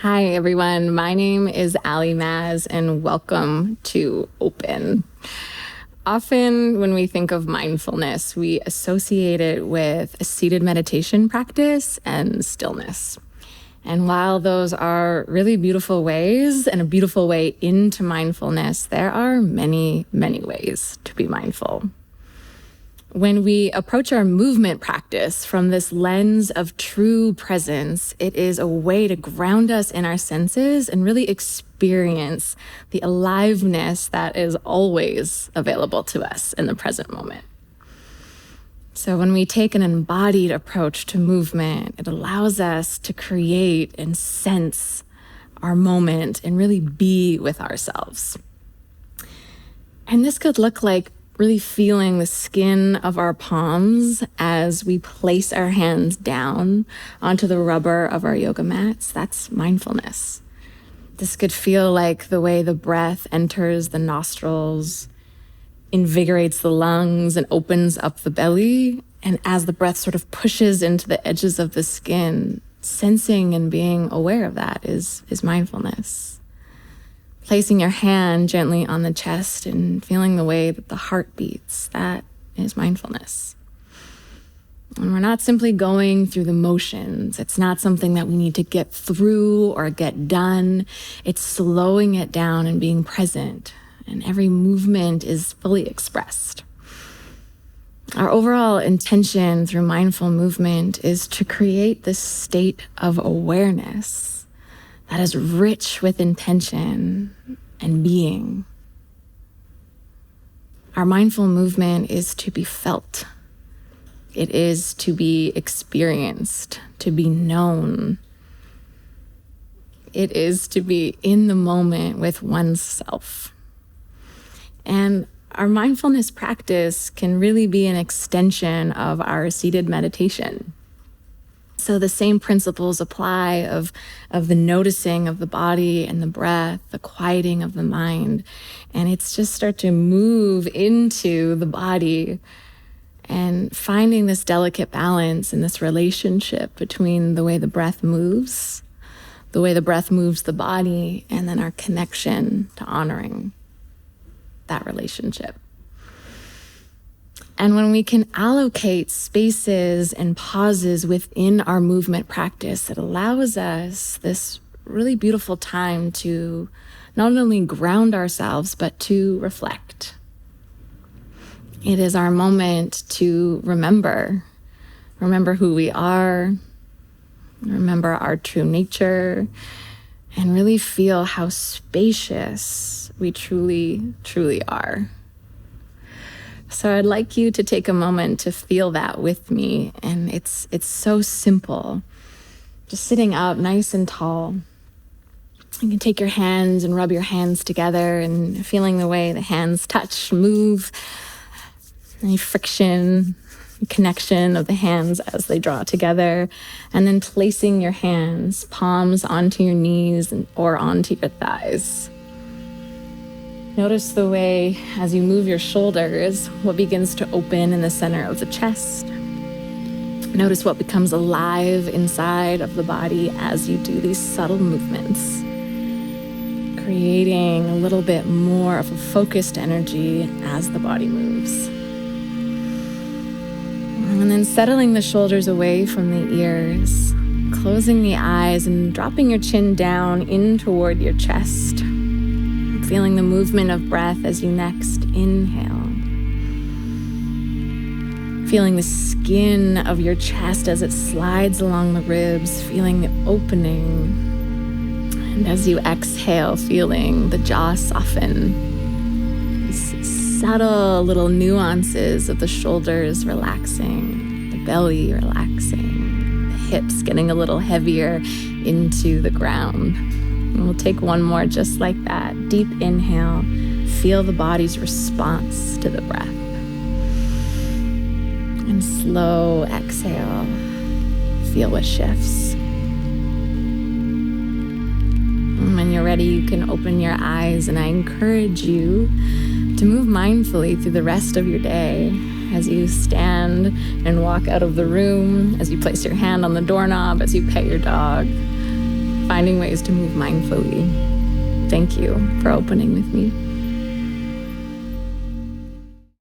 Hi, everyone. My name is Ally Maz, and welcome to Open. Often when we think of mindfulness, we associate it with a seated meditation practice and stillness. And while those are really beautiful ways and a beautiful way into mindfulness, there are many, many ways to be mindful. When we approach our movement practice from this lens of true presence, it is a way to ground us in our senses and really experience the aliveness that is always available to us in the present moment. So when we take an embodied approach to movement, it allows us to create and sense our moment and really be with ourselves. And this could look like really feeling the skin of our palms as we place our hands down onto the rubber of our yoga mats. That's mindfulness. This could feel like the way the breath enters the nostrils, invigorates the lungs, and opens up the belly. And as the breath sort of pushes into the edges of the skin, sensing and being aware of that is mindfulness. Placing your hand gently on the chest and feeling the way that the heart beats, that is mindfulness. And we're not simply going through the motions. It's not something that we need to get through or get done. It's slowing it down and being present. And every movement is fully expressed. Our overall intention through mindful movement is to create this state of awareness that is rich with intention and being. Our mindful movement is to be felt. It is to be experienced, to be known. It is to be in the moment with oneself. And our mindfulness practice can really be an extension of our seated meditation. So the same principles apply of the noticing of the body and the breath, the quieting of the mind. And it's just start to move into the body and finding this delicate balance and this relationship between the way the breath moves the body, and then our connection to honoring that relationship. And when we can allocate spaces and pauses within our movement practice, it allows us this really beautiful time to not only ground ourselves, but to reflect. It is our moment to remember who we are, remember our true nature, and really feel how spacious we truly, truly are. So I'd like you to take a moment to feel that with me. And it's so simple. Just sitting up nice and tall. You can take your hands and rub your hands together and feeling the way the hands touch, move, any friction, connection of the hands as they draw together. And then placing your hands, palms onto your knees or onto your thighs. Notice the way, as you move your shoulders, what begins to open in the center of the chest. Notice what becomes alive inside of the body as you do these subtle movements, creating a little bit more of a focused energy as the body moves. And then settling the shoulders away from the ears, closing the eyes and dropping your chin down in toward your chest. Feeling the movement of breath as you next inhale. Feeling the skin of your chest as it slides along the ribs, feeling the opening. And as you exhale, feeling the jaw soften. These subtle little nuances of the shoulders relaxing, the belly relaxing, the hips getting a little heavier into the ground. And we'll take one more just like that. Deep inhale. Feel the body's response to the breath. And slow exhale. Feel what shifts. And when you're ready, you can open your eyes, and I encourage you to move mindfully through the rest of your day as you stand and walk out of the room, as you place your hand on the doorknob, as you pet your dog. finding ways to move mindfully. Thank you for opening with me.